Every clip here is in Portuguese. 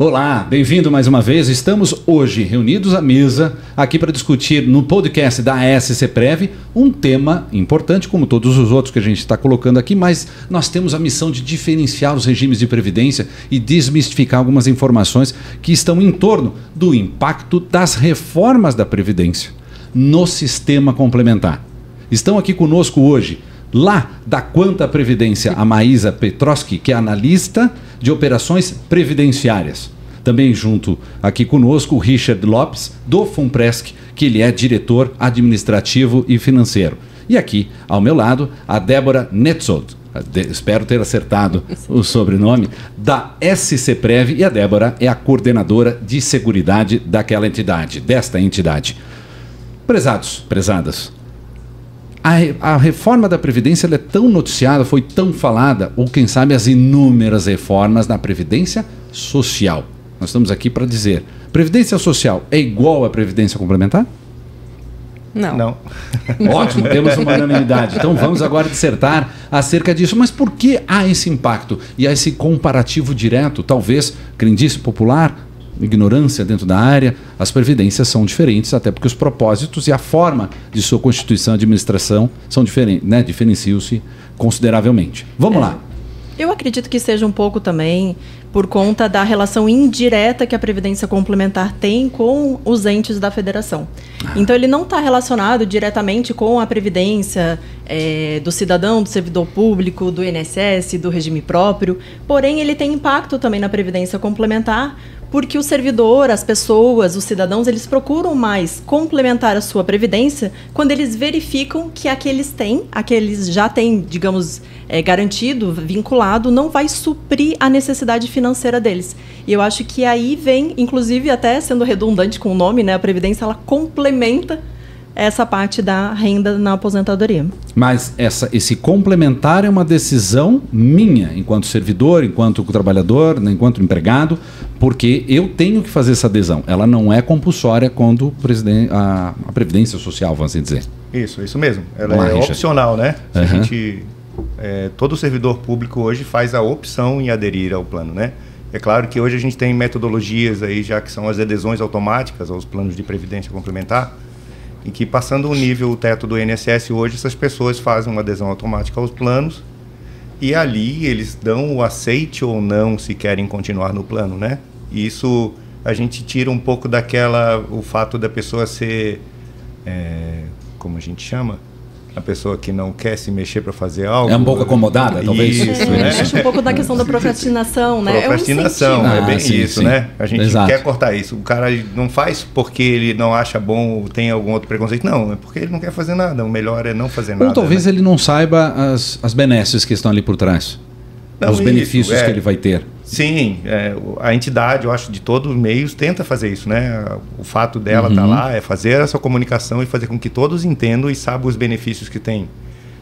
Olá, bem-vindo mais uma vez. Estamos hoje reunidos à mesa aqui para discutir no podcast da SCPrev um tema importante, como todos os outros que a gente está colocando aqui, mas nós temos a missão de diferenciar os regimes de previdência e desmistificar algumas informações que estão em torno do impacto das reformas da Previdência no sistema complementar. Estão aqui conosco hoje, lá da Quanta Previdência, a Maísa Petroski, que é analista de operações previdenciárias. Também junto aqui conosco o Richard Lopes, do Funpresc, que ele é diretor administrativo e financeiro. E aqui, ao meu lado, a Débora Netzold, espero ter acertado o sobrenome, da SCPrev, e a Débora é a coordenadora de seguridade daquela entidade, desta entidade. Prezados, prezadas, a reforma da Previdência ela é tão noticiada, foi tão falada, ou quem sabe as inúmeras reformas na Previdência Social. Nós estamos aqui para dizer, Previdência Social é igual à Previdência Complementar? Não. Ótimo, temos uma unanimidade. Então vamos agora dissertar acerca disso. Mas por que há esse impacto e há esse comparativo direto? Talvez, crendice popular, ignorância dentro da área, as previdências são diferentes, até porque os propósitos e a forma de sua constituição e administração são diferentes, né? Diferenciam-se consideravelmente. Vamos lá. Eu acredito que seja um pouco também por conta da relação indireta que a Previdência Complementar tem com os entes da federação. Então, ele não está relacionado diretamente com a Previdência do cidadão, do servidor público, do INSS, do regime próprio, porém, ele tem impacto também na Previdência Complementar, porque o servidor, as pessoas, os cidadãos, eles procuram mais complementar a sua previdência quando eles verificam que aqueles já têm, digamos, garantido, vinculado, não vai suprir a necessidade financeira deles. E eu acho que aí vem, inclusive até sendo redundante com o nome, né, a previdência, ela complementa essa parte da renda na aposentadoria. Mas esse complementar é uma decisão minha, enquanto servidor, enquanto trabalhador, enquanto empregado, porque eu tenho que fazer essa adesão. Ela não é compulsória quando a Previdência Social, vamos assim dizer. Isso mesmo. Ela é opcional, né? A gente, todo servidor público hoje faz a opção em aderir ao plano, né? É claro que hoje a gente tem metodologias aí, já que são as adesões automáticas aos planos de previdência complementar, em que, passando o teto do INSS, hoje essas pessoas fazem uma adesão automática aos planos e ali eles dão o aceite ou não se querem continuar no plano, né? E isso a gente tira um pouco o fato da pessoa ser, como a gente chama? A pessoa que não quer se mexer para fazer algo. É um pouco acomodada, talvez? Isso, né? Acho um pouco da questão da procrastinação, né? Procrastinação, é bem isso, né? A gente Exato. quer cortar isso. O cara não faz porque ele não acha bom ou tem algum outro preconceito. Não, é porque ele não quer fazer nada. O melhor é não fazer nada. Ou talvez ele não saiba as benesses que estão ali por trás. Não, os benefícios que ele vai ter. Sim, a entidade, eu acho, de todos os meios, tenta fazer isso, né? O fato dela estar lá é fazer essa comunicação e fazer com que todos entendam e saibam os benefícios que tem.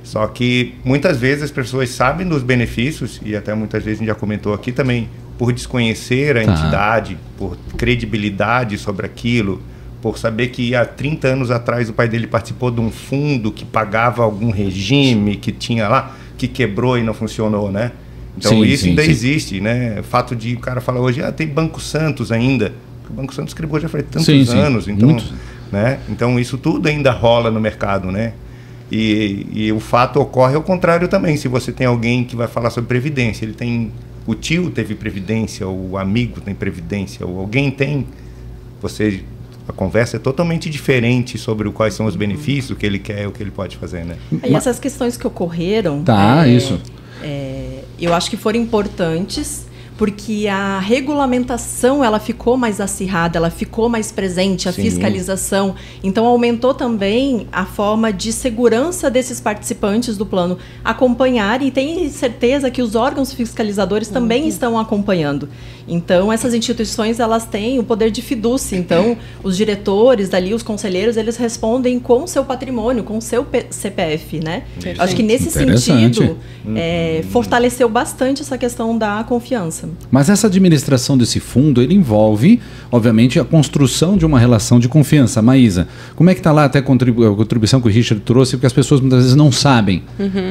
Só que muitas vezes as pessoas sabem dos benefícios, e até muitas vezes a gente já comentou aqui também, por desconhecer a entidade, por credibilidade sobre aquilo, por saber que há 30 anos atrás o pai dele participou de um fundo que pagava algum regime que tinha lá, que quebrou e não funcionou, né? Então ainda existe, né? O fato de o cara falar hoje, tem Banco Santos ainda. O Banco Santos quebrou já faz tantos anos. Então, né? Então isso tudo ainda rola no mercado, né? E o fato ocorre ao contrário também. Se você tem alguém que vai falar sobre previdência, o tio teve previdência, ou o amigo tem previdência, ou alguém tem, a conversa é totalmente diferente sobre quais são os benefícios, o que ele quer, o que ele pode fazer, né? E essas questões que ocorreram... isso. Eu acho que foram importantes, porque a regulamentação ela ficou mais acirrada, ela ficou mais presente, a fiscalização. Então, aumentou também a forma de segurança desses participantes do plano acompanharem, e tenho certeza que os órgãos fiscalizadores também estão acompanhando. Então, essas instituições, elas têm o poder de fidúcia. Então, os diretores dali, os conselheiros, eles respondem com o seu patrimônio, com o seu CPF, né? Acho que nesse sentido, fortaleceu bastante essa questão da confiança. Isso. Mas essa administração desse fundo, ele envolve, obviamente, a construção de uma relação de confiança. Maísa, como é que está lá até a contribuição que o Richard trouxe? Porque as pessoas muitas vezes não sabem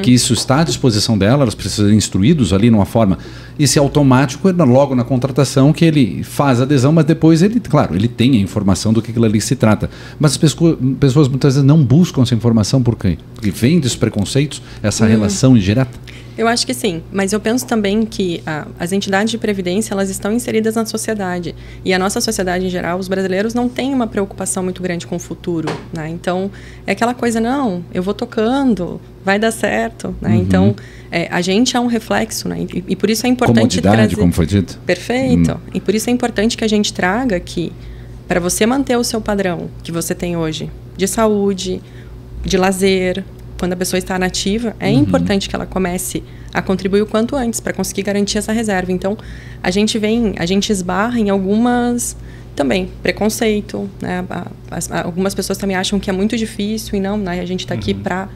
que isso está à disposição dela, elas precisam ser instruídos ali numa forma. Esse automático é logo na contratação que ele faz a adesão, mas depois ele, claro, ele tem a informação do que aquilo ali se trata. Mas as pessoas muitas vezes não buscam essa informação por quê? Porque vem dos preconceitos, essa relação indireta? Eu acho que sim, mas eu penso também que as entidades de previdência, elas estão inseridas na sociedade. E a nossa sociedade em geral, os brasileiros não têm uma preocupação muito grande com o futuro, né? Então, é aquela coisa, não, eu vou tocando, vai dar certo, né? Então, a gente é um reflexo, né? E por isso é importante comodidade, trazer... como foi dito. Perfeito. E por isso é importante que a gente traga que, para você manter o seu padrão que você tem hoje, de saúde, de lazer... Quando a pessoa está nativa, é importante que ela comece a contribuir o quanto antes para conseguir garantir essa reserva. Então, a gente esbarra em algumas, também, preconceito, né? Algumas pessoas também acham que é muito difícil e não, né? A gente está aqui para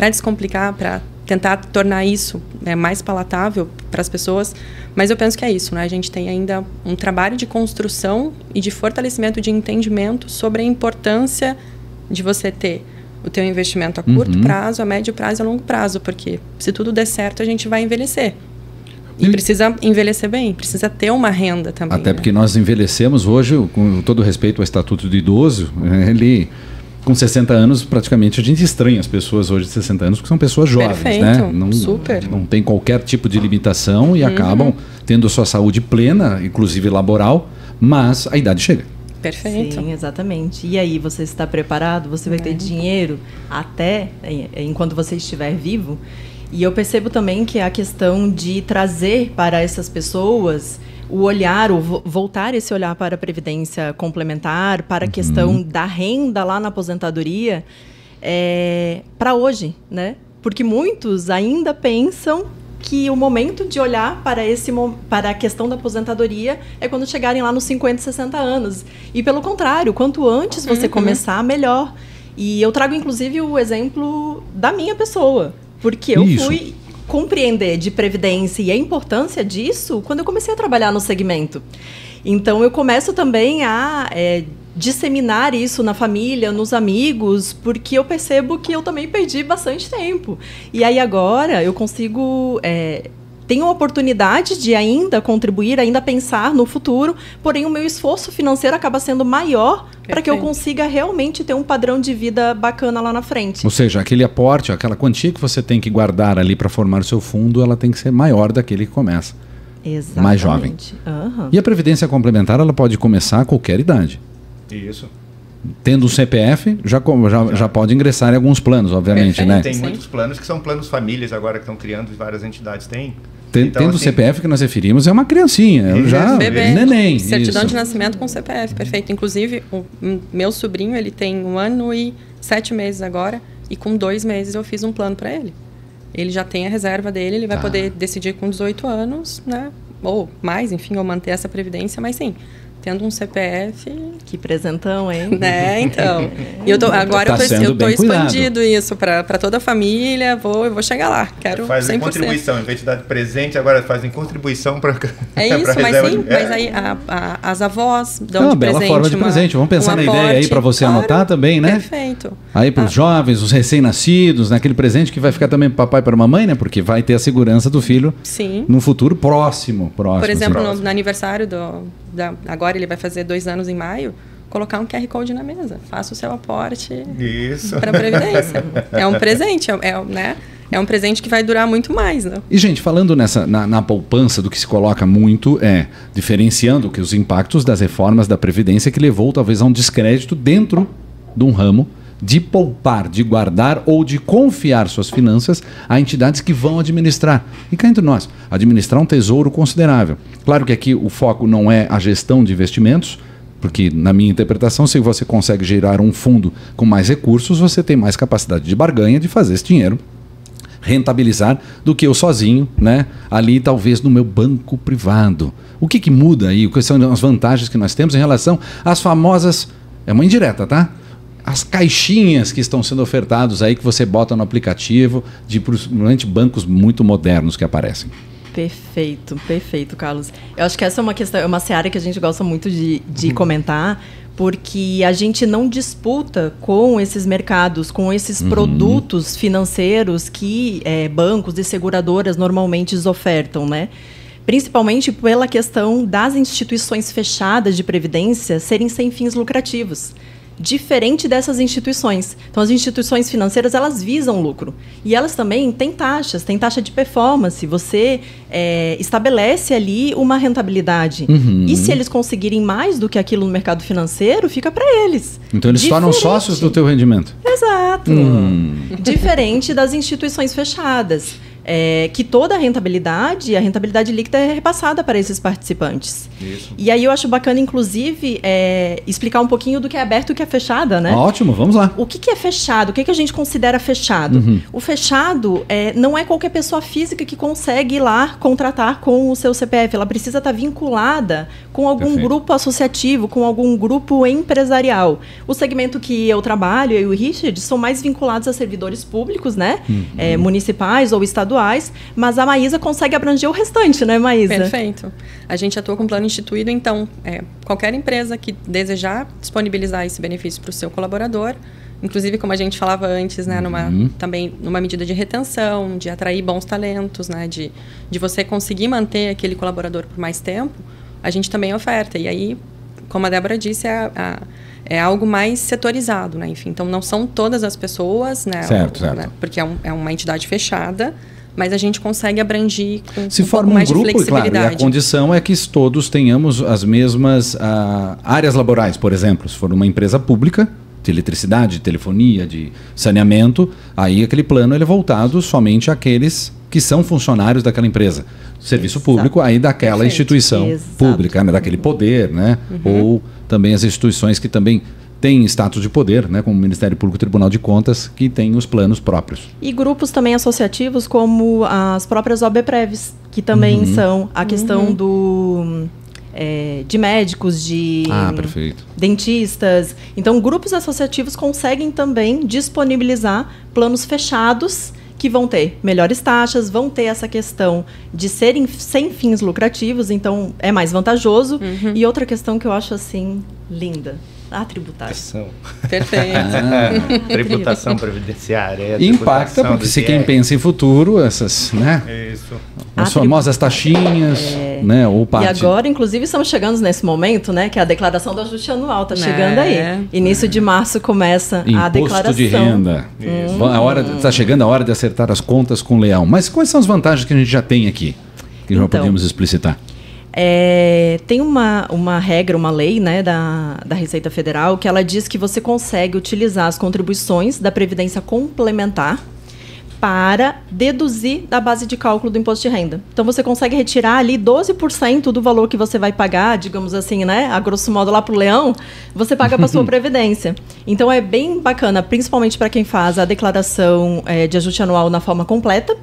descomplicar, para tentar tornar isso mais palatável para as pessoas. Mas eu penso que é isso, né? A gente tem ainda um trabalho de construção e de fortalecimento de entendimento sobre a importância de você ter o teu investimento a curto prazo, a médio prazo e a longo prazo, porque se tudo der certo, a gente vai envelhecer. E precisa envelhecer bem, precisa ter uma renda também. Até porque nós envelhecemos hoje, com todo respeito ao Estatuto do Idoso, ele... Com 60 anos, praticamente, a gente estranha as pessoas hoje de 60 anos, porque são pessoas jovens, perfeito, né? Super. Não tem qualquer tipo de limitação e acabam tendo sua saúde plena, inclusive laboral, mas a idade chega. Perfeito. Sim, exatamente. E aí, você está preparado? Você vai ter dinheiro até enquanto você estiver vivo? E eu percebo também que a questão de trazer para essas pessoas o olhar, voltar esse olhar para a previdência complementar, para a questão da renda lá na aposentadoria, para hoje, né? Porque muitos ainda pensam que o momento de olhar para a questão da aposentadoria é quando chegarem lá nos 50, 60 anos. E pelo contrário, quanto antes você começar, melhor. E eu trago, inclusive, o exemplo da minha pessoa. Porque eu fui compreender de previdência e a importância disso quando eu comecei a trabalhar no segmento. Então, eu começo também a disseminar isso na família, nos amigos, porque eu percebo que eu também perdi bastante tempo. E aí agora eu consigo... tenho a oportunidade de ainda contribuir, ainda pensar no futuro, porém o meu esforço financeiro acaba sendo maior para que eu consiga realmente ter um padrão de vida bacana lá na frente. Ou seja, aquele aporte, aquela quantia que você tem que guardar ali para formar o seu fundo, ela tem que ser maior daquele que começa. Exatamente. Mais jovem. E a previdência complementar, ela pode começar a qualquer idade. Isso. Tendo o CPF, já pode ingressar em alguns planos, obviamente, né? Tem muitos planos que são planos famílias agora que estão criando, várias entidades têm. Então, tendo o CPF que nós referimos, é uma criancinha, bebê, neném. Certidão de nascimento com CPF, perfeito. Inclusive, o meu sobrinho, ele tem 1 ano e 7 meses agora, e com 2 meses eu fiz um plano para ele. Ele já tem a reserva dele, ele vai poder decidir com 18 anos, né? Ou mais, enfim, ou manter essa previdência, mas sim, tendo um CPF... Que presentão, hein? Né, então. E agora eu tô expandindo isso para toda a família, eu vou chegar lá, quero 100%. Fazem contribuição, em vez de dar de presente, agora fazem contribuição para É isso, mas aí as avós dão de presente. Uma bela forma de presente, vamos pensar na ideia aí para você anotar também, né? Perfeito. Aí para os jovens, os recém-nascidos, naquele presente que vai ficar também para papai e para mamãe, né? Porque vai ter a segurança do filho no futuro próximo. Por exemplo, no aniversário agora ele vai fazer 2 anos em maio, colocar um QR Code na mesa. Faça o seu aporte para a Previdência. É um presente, né? É um presente que vai durar muito mais, né? E, gente, falando na poupança, do que se coloca muito diferenciando que os impactos das reformas da Previdência que levou talvez a um descrédito dentro de um ramo de poupar, de guardar ou de confiar suas finanças a entidades que vão administrar. E cá entre nós, administrar um tesouro considerável. Claro que aqui o foco não é a gestão de investimentos, porque na minha interpretação, se você consegue gerar um fundo com mais recursos, você tem mais capacidade de barganha de fazer esse dinheiro rentabilizar do que eu sozinho, né? Ali talvez no meu banco privado. O que muda aí? Quais são as vantagens que nós temos em relação às famosas... É uma indireta, tá? As caixinhas que estão sendo ofertados aí, que você bota no aplicativo, de bancos muito modernos que aparecem. Perfeito, Carlos. Eu acho que essa é uma questão, é uma seara que a gente gosta muito de comentar, porque a gente não disputa com esses mercados, com esses produtos financeiros que bancos e seguradoras normalmente ofertam, né? Principalmente pela questão das instituições fechadas de previdência serem sem fins lucrativos. Diferente dessas instituições. Então, as instituições financeiras, elas visam lucro. E elas também têm taxas, tem taxa de performance. Você estabelece ali uma rentabilidade. E se eles conseguirem mais do que aquilo no mercado financeiro, fica para eles. Então, eles se tornam sócios do teu rendimento. Exato. Diferente das instituições fechadas. Que toda a rentabilidade líquida é repassada para esses participantes. Isso. E aí eu acho bacana, inclusive, explicar um pouquinho do que é aberto e o que é fechada, né? Ótimo, vamos lá. O que é fechado? O que a gente considera fechado? O fechado não é qualquer pessoa física que consegue ir lá contratar com o seu CPF. Ela precisa estar vinculada com algum grupo associativo, com algum grupo empresarial. O segmento que eu trabalho, eu e o Richard, são mais vinculados a servidores públicos, né? Municipais ou estaduais. Mas a Maísa consegue abranger o restante, né, Maísa? Perfeito. A gente atua com plano instituído, então, qualquer empresa que desejar disponibilizar esse benefício para o seu colaborador, inclusive, como a gente falava antes, né, também numa medida de retenção, de atrair bons talentos, né, de você conseguir manter aquele colaborador por mais tempo, a gente também oferta. E aí, como a Débora disse, é algo mais setorizado, né? Enfim, então, não são todas as pessoas, né? Certo. Né, porque é uma entidade fechada, mas a gente consegue abranger com Se um forma pouco mais grupo, de flexibilidade. Claro, e a condição é que todos tenhamos as mesmas áreas laborais. Por exemplo, se for uma empresa pública, de eletricidade, de telefonia, de saneamento, aí aquele plano ele é voltado somente àqueles que são funcionários daquela empresa. Serviço público, aí daquela instituição pública, né, daquele poder, né? Ou também as instituições que também têm status de poder, né, como o Ministério Público e Tribunal de Contas, que tem os planos próprios. E grupos também associativos, como as próprias OBPrevs, que também são a questão de médicos, de dentistas. Então, grupos associativos conseguem também disponibilizar planos fechados que vão ter melhores taxas, vão ter essa questão de serem sem fins lucrativos, então é mais vantajoso. E outra questão que eu acho, assim, linda, a tributação. Perfeito. Tributação previdenciária. Impacta, porque se quem pensa em futuro, essas, né? Isso. As famosas taxinhas, né? Ou parte. E agora, inclusive, estamos chegando nesse momento, né? Que é a declaração do ajuste anual, está chegando aí. Início de março começa a declaração. Imposto de renda. Está chegando a hora de acertar as contas com o leão. Mas quais são as vantagens que a gente já tem aqui? Que já podemos explicitar? Tem uma regra, uma lei, né, da Receita Federal, que ela diz que você consegue utilizar as contribuições da Previdência Complementar para deduzir da base de cálculo do imposto de renda. Então, você consegue retirar ali 12% do valor que você vai pagar, digamos assim, né, a grosso modo lá para o leão, você paga para a sua Previdência. Então, é bem bacana, principalmente para quem faz a declaração de ajuste anual na forma completa.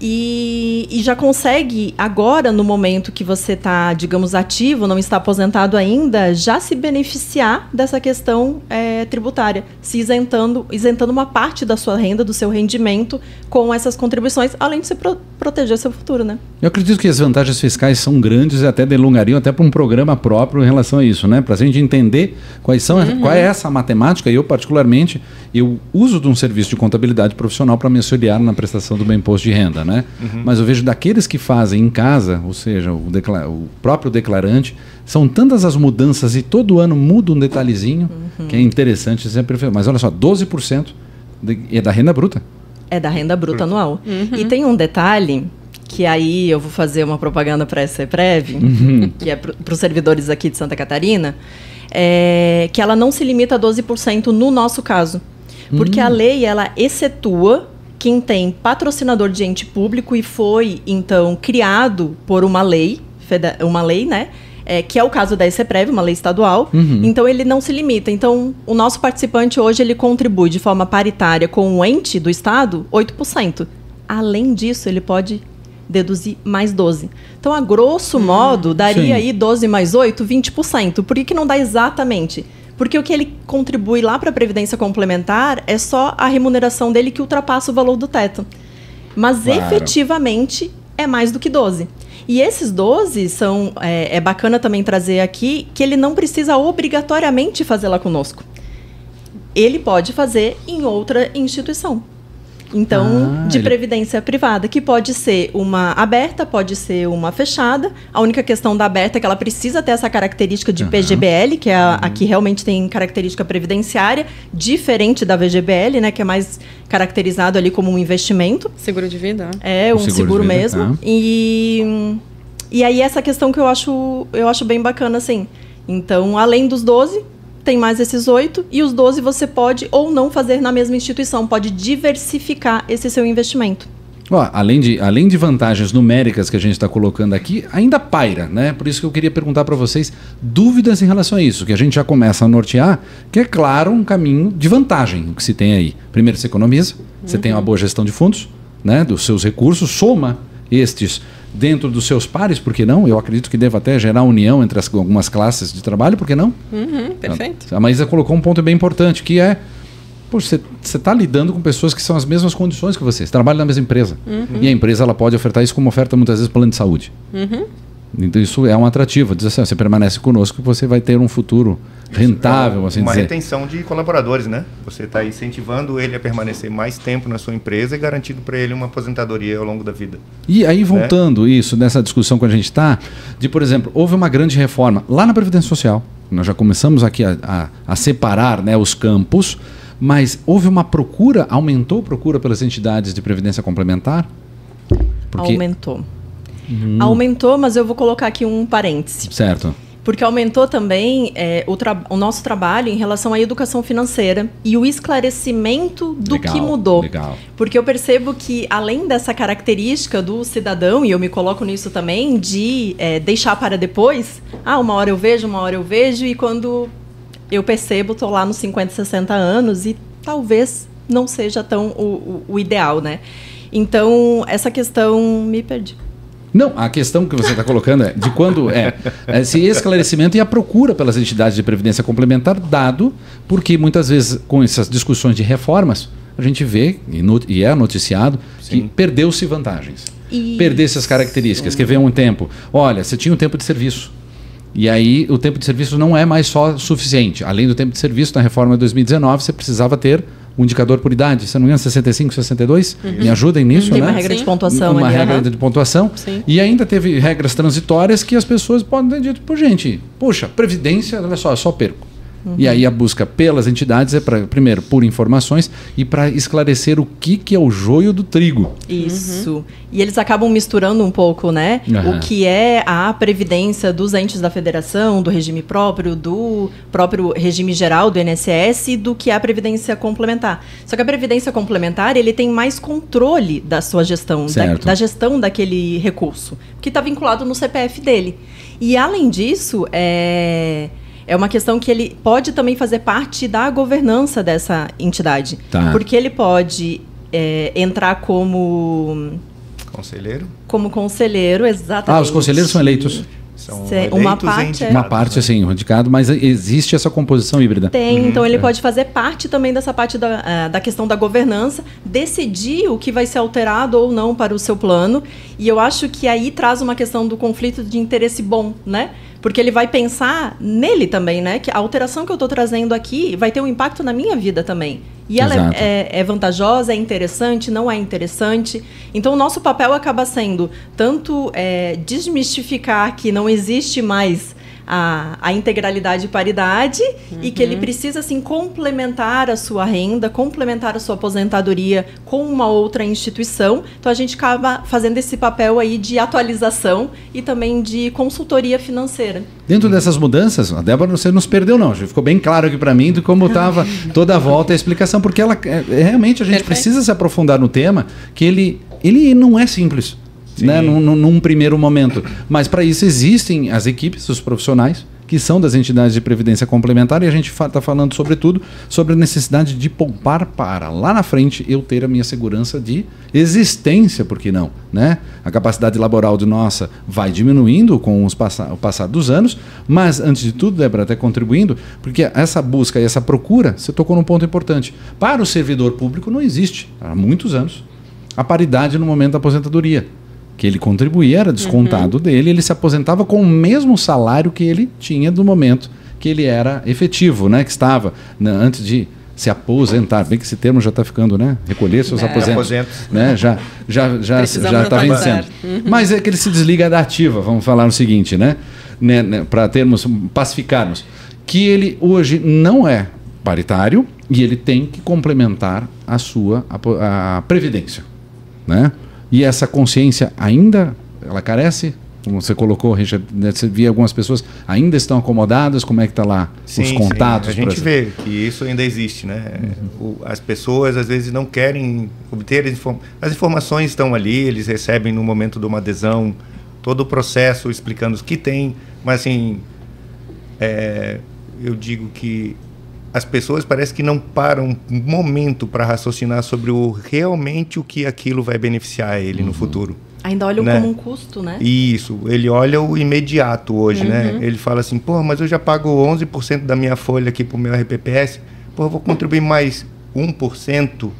E já consegue, agora, no momento que você está, digamos, ativo, não está aposentado ainda, já se beneficiar dessa questão tributária, se isentando uma parte da sua renda, do seu rendimento, com essas contribuições, além de você proteger seu futuro, né? Eu acredito que as vantagens fiscais são grandes e até delongariam até para um programa próprio em relação a isso, né? Para a gente entender qual é essa matemática. E eu, particularmente, eu uso de um serviço de contabilidade profissional para me auxiliar na prestação do meu imposto de renda, né? Mas eu vejo daqueles que fazem em casa, ou seja, o próprio declarante, são tantas as mudanças e todo ano muda um detalhezinho que é interessante sempre. Mas olha só, 12% é da renda bruta. É da renda bruta anual. E tem um detalhe que aí eu vou fazer uma propaganda para a SCPREV, que é para os servidores aqui de Santa Catarina, que ela não se limita a 12% no nosso caso. Porque a lei, ela excetua quem tem patrocinador de ente público e foi, então, criado por uma lei, né? Que é o caso da SCPREV, uma lei estadual. Então, ele não se limita. Então, o nosso participante hoje, ele contribui de forma paritária com o ente do Estado, 8%. Além disso, ele pode deduzir mais 12%. Então, a grosso modo, daria aí 12 mais 8, 20%. Por que não dá exatamente? Porque o que ele contribui lá para a Previdência Complementar é só a remuneração dele que ultrapassa o valor do teto. Mas, efetivamente, é mais do que 12. E esses 12 são... É bacana também trazer aqui que ele não precisa obrigatoriamente fazer lá conosco. Ele pode fazer em outra instituição. Então, de previdência privada, que pode ser uma aberta, pode ser uma fechada. A única questão da aberta é que ela precisa ter essa característica de PGBL, que é a que realmente tem característica previdenciária, diferente da VGBL, né, que é mais caracterizado ali como um investimento. Seguro de vida. É, um seguro mesmo. E aí essa questão que eu acho bem bacana, assim. Então, além dos 12... tem mais esses 8, e os 12 você pode ou não fazer na mesma instituição, pode diversificar esse seu investimento. Além de vantagens numéricas que a gente está colocando aqui, ainda paira, né? Por isso que eu queria perguntar para vocês dúvidas em relação a isso, que a gente já começa a nortear, que é claro um caminho de vantagem que se tem aí. Primeiro, você economiza, você tem uma boa gestão de fundos, né? Dos seus recursos, soma estes dentro dos seus pares, por que não? Eu acredito que deva até gerar união entre algumas classes de trabalho, por que não? Perfeito. A Maísa colocou um ponto bem importante, que é, você está lidando com pessoas que são as mesmas condições que você trabalham na mesma empresa. E a empresa ela pode ofertar isso como oferta muitas vezes plano de saúde. Então isso é um atrativo. Diz assim, você permanece conosco e você vai ter um futuro rentável, assim dizer. Uma retenção de colaboradores, né? Você está incentivando ele a permanecer mais tempo na sua empresa e garantindo para ele uma aposentadoria ao longo da vida. E aí, voltando isso, nessa discussão que a gente está, de, por exemplo, houve uma grande reforma lá na Previdência Social. Nós já começamos aqui a separar, né, os campos, mas houve uma procura, aumentou a procura pelas entidades de previdência complementar? Aumentou. Aumentou, mas eu vou colocar aqui um parêntese. Certo. Porque aumentou também o nosso trabalho em relação à educação financeira e o esclarecimento do que mudou. Legal. Porque eu percebo que, além dessa característica do cidadão, e eu me coloco nisso também, de deixar para depois, uma hora eu vejo, e quando eu percebo, estou lá nos 50, 60 anos e talvez não seja tão o ideal, né? Então, essa questão me perdi. Não, a questão que você está colocando é de quando esse esclarecimento e a procura pelas entidades de previdência complementar, dado porque muitas vezes com essas discussões de reformas, a gente vê, e é noticiado, que perdeu-se vantagens. Perdeu-se as características, que vem um tempo. Olha, você tinha um tempo de serviço. E aí o tempo de serviço não é mais só suficiente. Além do tempo de serviço, na reforma de 2019, você precisava ter um indicador por idade, se não me engano, 65, 62? Me ajudem nisso, Tem né? uma regra de pontuação. Uma regra de pontuação. Sim. E ainda teve regras transitórias que as pessoas podem ter dito, gente, puxa, previdência, olha só, eu só perco. E aí a busca pelas entidades é, primeiro, por informações e para esclarecer o que é o joio do trigo. Isso. E eles acabam misturando um pouco, né? O que é a previdência dos entes da federação, do regime próprio, do próprio regime geral do INSS e do que é a previdência complementar. Só que a previdência complementar, ele tem mais controle da sua gestão, da gestão daquele recurso, que está vinculado no CPF dele. E, além disso, é uma questão que ele pode também fazer parte da governança dessa entidade. Porque ele pode entrar como... Conselheiro? Como conselheiro, exatamente. Os conselheiros são eleitos? São uma parte, uma parte, assim, indicado, mas existe essa composição híbrida. Tem, então ele pode fazer parte também dessa parte da questão da governança, decidir o que vai ser alterado ou não para o seu plano, e eu acho que aí traz uma questão do conflito de interesse bom, né? Porque ele vai pensar nele também, né? Que a alteração que eu estou trazendo aqui vai ter um impacto na minha vida também. E ela é vantajosa, é interessante, não é interessante. Então, o nosso papel acaba sendo tanto desmistificar que não existe mais a integralidade e paridade e que ele precisa, assim, complementar a sua renda, complementar a sua aposentadoria com uma outra instituição. Então, a gente acaba fazendo esse papel aí de atualização e também de consultoria financeira. Dentro dessas mudanças, a Débora, você não se perdeu não, ficou bem claro aqui para mim de como estava toda a volta a explicação, porque ela realmente a gente precisa se aprofundar no tema, que ele não é simples. Né, num primeiro momento. Mas para isso existem as equipes, os profissionais, que são das entidades de previdência complementar, e a gente está falando sobretudo sobre a necessidade de poupar para lá na frente eu ter a minha segurança de existência, por que não? Né? A capacidade laboral de nossa vai diminuindo com o passar dos anos, mas antes de tudo, Débora, até contribuindo, porque essa busca e essa procura, você tocou num ponto importante. Para o servidor público não existe, há muitos anos, a paridade no momento da aposentadoria. que ele contribuía, era descontado dele, ele se aposentava com o mesmo salário que ele tinha do momento que ele era efetivo, né? Que estava antes de se aposentar. Bem que esse termo já está ficando, né? Recolher seus aposentos. Né? Já está vencendo. Mas é que ele se desliga da ativa, vamos falar o seguinte, né? Para pacificarmos, que ele hoje não é paritário e ele tem que complementar a previdência, né? E essa consciência ainda, ela carece? Como você colocou, Richard, você via algumas pessoas ainda estão acomodadas, como é que está lá os contatos? Sim. A gente vê que isso ainda existe, né? As pessoas às vezes não querem obter as informações estão ali, eles recebem no momento de uma adesão todo o processo explicando o que tem, mas assim, eu digo que as pessoas parece que não param um momento para raciocinar sobre realmente o que aquilo vai beneficiar ele no futuro. Ainda olham como um custo, né? Isso, ele olha o imediato hoje, né? Ele fala assim, pô, mas eu já pago 11% da minha folha aqui pro meu RPPS, pô, eu vou contribuir mais 1%.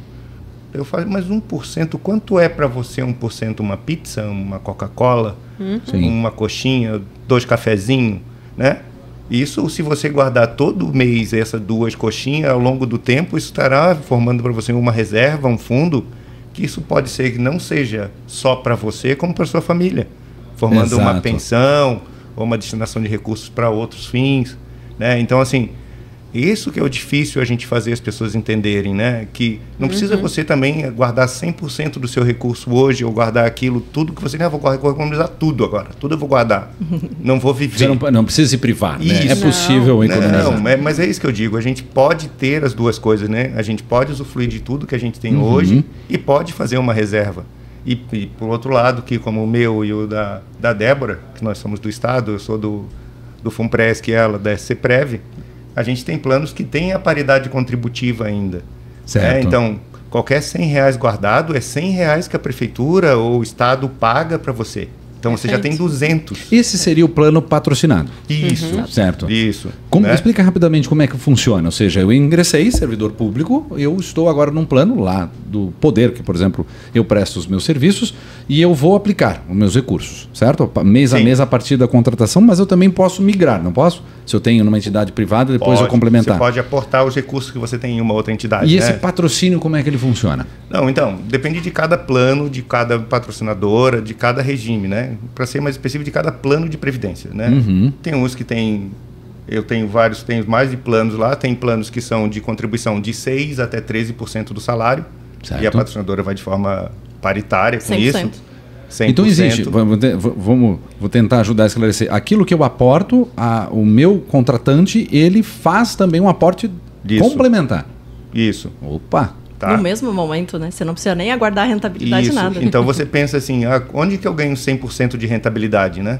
Eu falo, mas 1%, quanto é para você 1%? Uma pizza, uma Coca-Cola, uma coxinha, 2 cafezinhos, né? Isso, se você guardar todo mês essas 2 coxinhas, ao longo do tempo, isso estará formando para você uma reserva, um fundo, que isso pode ser que não seja só para você, como para sua família, formando uma pensão ou uma destinação de recursos para outros fins, né? Então, assim, isso que é o difícil a gente fazer as pessoas entenderem, né? Que não precisa você também guardar 100% do seu recurso hoje ou guardar aquilo, tudo que você... vou economizar tudo agora, tudo eu vou guardar, não vou viver. Você não precisa se privar, né? É possível economizar. Não, mas é isso que eu digo, a gente pode ter as duas coisas, né? A gente pode usufruir de tudo que a gente tem hoje e pode fazer uma reserva. E por outro lado, que como o meu e o da Débora, que nós somos do Estado, eu sou do FUNPRESC e ela da SCPREV, a gente tem planos que têm a paridade contributiva ainda. Certo. Então, qualquer R$100 guardado é R$100 que a prefeitura ou o Estado paga para você. Então, você já tem 200. Esse seria o plano patrocinado. Isso. Certo. Isso. Explica rapidamente como é que funciona. Ou seja, eu ingressei, servidor público, eu estou agora num plano lá do poder, que, por exemplo, eu presto os meus serviços e eu vou aplicar os meus recursos, certo? Mês a mês a partir da contratação, mas eu também posso migrar, não posso? Se eu tenho numa entidade privada, depois eu complementar. Você pode aportar os recursos que você tem em uma outra entidade. E esse patrocínio, como é que ele funciona? Não, então, depende de cada plano, de cada patrocinadora, de cada regime, né? Para ser mais específico, de cada plano de previdência, né? Tem uns que tem... Eu tenho vários, tenho mais de planos lá. Tem planos que são de contribuição de 6% até 13% do salário. Certo. E a patrocinadora vai de forma paritária com 100%. Isso. 100%. Então existe, vou tentar ajudar a esclarecer. Aquilo que eu aporto, o meu contratante, ele faz também um aporte complementar. Isso. Opa! Tá. No mesmo momento, né? Você não precisa nem aguardar a rentabilidade nada. Então você pensa assim, onde que eu ganho 100% de rentabilidade, né?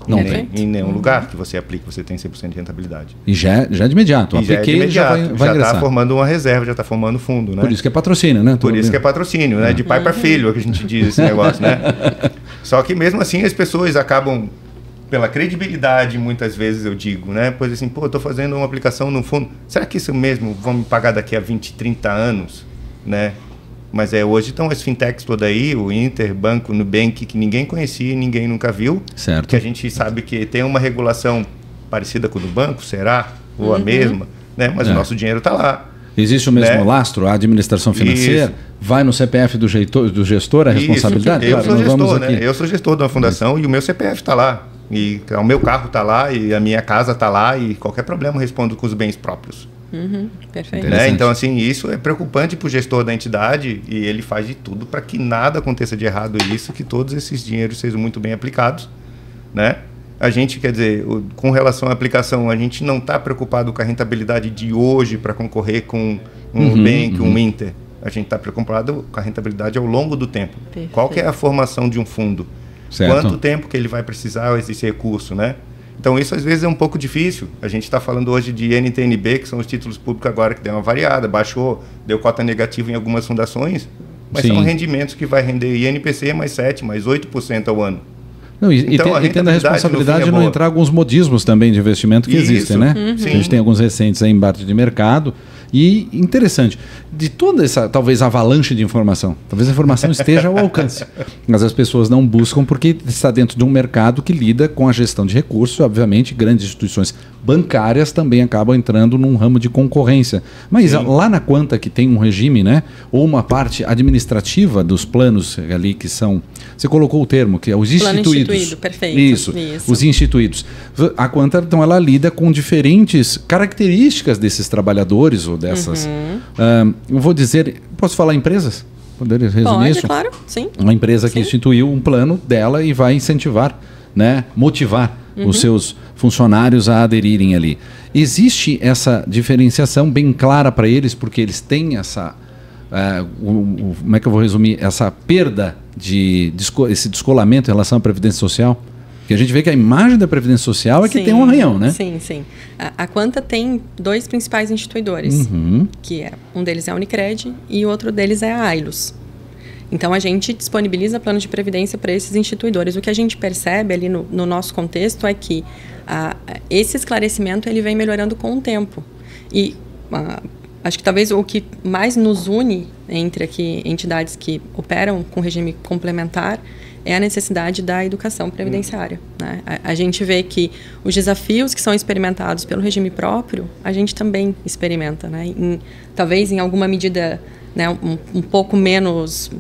Não tem. Em nenhum lugar que você aplica, você tem 100% de rentabilidade. E já de imediato. Apliquei, já vai ingressar. Está formando uma reserva, já está formando fundo, né? Por isso que é patrocínio, né? Por isso que é patrocínio, né? De pai para filho, é que a gente diz esse negócio, né? Só que mesmo assim as pessoas acabam, pela credibilidade, muitas vezes eu digo, né? Pois assim, pô, eu estou fazendo uma aplicação no fundo. Será que isso mesmo vão me pagar daqui a 20, 30 anos, né? Mas hoje estão as fintechs todas aí, o Inter, Banco, Nubank, que ninguém conhecia, ninguém nunca viu. Certo. Que a gente sabe que tem uma regulação parecida com o do banco, será? Ou a mesma, né? Mas o nosso dinheiro está lá. Existe o mesmo lastro, a administração financeira, vai no CPF do gestor a responsabilidade? Eu sou gestor, né? Eu sou gestor de uma fundação e o meu CPF está lá. E o meu carro está lá e a minha casa está lá e qualquer problema eu respondo com os bens próprios. Perfeito. Né? Então, assim, isso é preocupante para o gestor da entidade e ele faz de tudo para que nada aconteça de errado isso, que todos esses dinheiros sejam muito bem aplicados, né? A gente, quer dizer, com relação à aplicação, a gente não está preocupado com a rentabilidade de hoje para concorrer com um Nubank, um Inter. A gente está preocupado com a rentabilidade ao longo do tempo. Perfeito. Qual que é a formação de um fundo? Certo. Quanto tempo que ele vai precisar desse recurso, né? Então, isso às vezes é um pouco difícil. A gente está falando hoje de NTNB, que são os títulos públicos agora que deu uma variada, baixou, deu cota negativa em algumas fundações, mas são rendimentos que vai render INPC mais 7%, mais 8% ao ano. Não, então, e tendo a responsabilidade de não entrar alguns modismos também de investimento que existem, né? A gente tem alguns recentes aí em embate de mercado E interessante, de toda essa, talvez, avalanche de informação, talvez a informação esteja ao alcance, mas as pessoas não buscam porque está dentro de um mercado que lida com a gestão de recursos. Obviamente, grandes instituições bancárias também acabam entrando num ramo de concorrência. Mas lá na Quanta, que tem um regime, né, ou uma parte administrativa dos planos ali que são... Você colocou o termo, que é os instituídos. Plano instituído, perfeito. Isso, os instituídos. A Quanta, então, ela lida com diferentes características desses trabalhadores ou dessas... eu vou dizer... Posso falar empresas? Poderia resumir isso? Claro, sim. Uma empresa que instituiu um plano dela e vai incentivar, né, motivar os seus funcionários a aderirem ali. Existe essa diferenciação bem clara para eles, porque eles têm essa... como é que eu vou resumir? Essa perda, esse descolamento em relação à Previdência Social? Porque a gente vê que a imagem da Previdência Social é que tem um arranhão, né? Sim, sim. A Quanta tem 2 principais instituidores, que um deles é a Unicred e o outro deles é a Ailus. Então, a gente disponibiliza plano de previdência para esses instituidores. O que a gente percebe ali no nosso contexto é que esse esclarecimento ele vem melhorando com o tempo. E acho que talvez o que mais nos une entre aqui entidades que operam com regime complementar é a necessidade da educação previdenciária, né? A gente vê que os desafios que são experimentados pelo regime próprio, a gente também experimenta, né? Talvez em alguma medida, né, um pouco menos...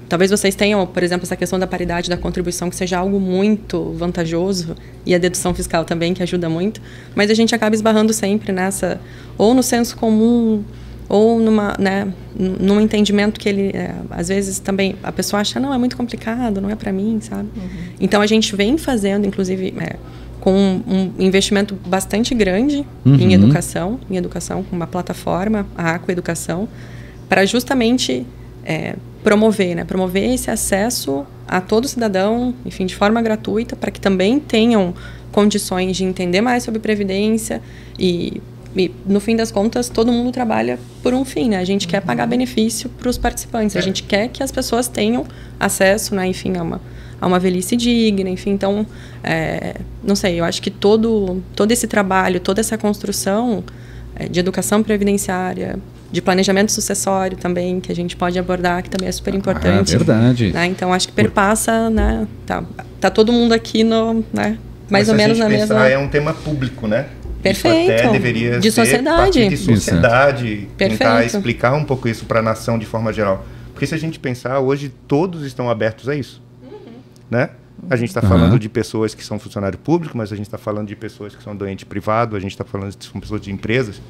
Talvez vocês tenham, por exemplo, essa questão da paridade da contribuição, que seja algo muito vantajoso, e a dedução fiscal também, que ajuda muito, mas a gente acaba esbarrando sempre nessa, ou no senso comum, ou num entendimento que ele, às vezes também, a pessoa acha, não, é muito complicado, não é para mim, sabe? Então, a gente vem fazendo, inclusive, com um investimento bastante grande em educação, com uma plataforma, a Aqua Educação, para justamente promover esse acesso a todo cidadão, enfim, de forma gratuita, para que também tenham condições de entender mais sobre previdência e no fim das contas, todo mundo trabalha por um fim, né? A gente quer pagar benefício para os participantes, a gente quer que as pessoas tenham acesso, né, enfim, a uma velhice digna, enfim. Então, não sei, eu acho que todo esse trabalho, toda essa construção de educação previdenciária, de planejamento sucessório também, que a gente pode abordar, que também é super importante. É verdade. Né? Então, acho que perpassa, né? Tá todo mundo aqui né? Mais ou menos na mesma... É um tema público, né? Perfeito. Isso até deveria de ser sociedade. De sociedade, tentar Perfeito. explicar um pouco isso para a nação de forma geral. Porque se a gente pensar, hoje todos estão abertos a isso. Né? A gente está falando de pessoas que são funcionário público, mas a gente está falando de pessoas que são doente privado, a gente está falando de pessoas de empresas.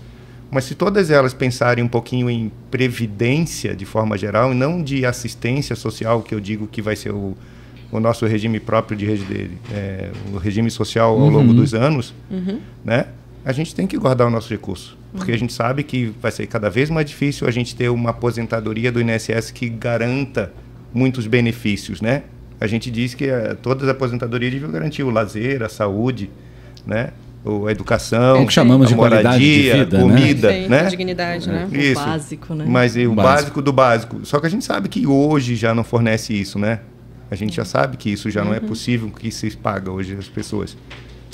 Mas se todas elas pensarem um pouquinho em previdência de forma geral, e não de assistência social, que eu digo que vai ser o nosso regime próprio o regime social ao longo dos anos, né? A gente tem que guardar o nosso recurso, porque a gente sabe que vai ser cada vez mais difícil a gente ter uma aposentadoria do INSS que garanta muitos benefícios, né? A gente diz que todas as aposentadorias deviam garantir o lazer, a saúde, né? A educação, o que chamamos de moradia, qualidade de vida, comida, né? né? Dignidade, né? Isso. O básico, né? Mas o básico do básico. Só que a gente sabe que hoje já não fornece isso, né? A gente já sabe que isso já não é possível, que se paga hoje às pessoas.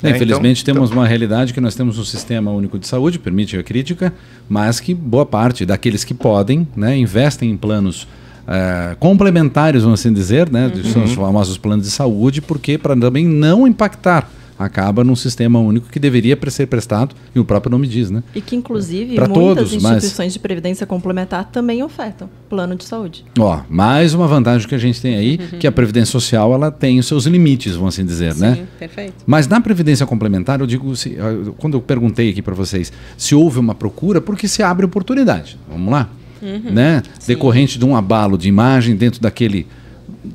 Infelizmente, temos uma realidade que nós temos um sistema único de saúde, permite a crítica, mas que boa parte daqueles que podem, né, investem em planos complementares, vamos assim dizer, né, são os famosos planos de saúde, porque para também não impactar, acaba num sistema único que deveria ser prestado, e o próprio nome diz, né? E que, inclusive, pra muitas todos, instituições de previdência complementar também ofertam plano de saúde. Ó, mais uma vantagem que a gente tem aí, que a Previdência Social, ela tem os seus limites, vamos assim dizer, né? Sim, perfeito. Mas na Previdência Complementar, eu digo, quando eu perguntei aqui para vocês se houve uma procura, porque se abre oportunidade. Vamos lá? Né? Decorrente de um abalo de imagem dentro daquele...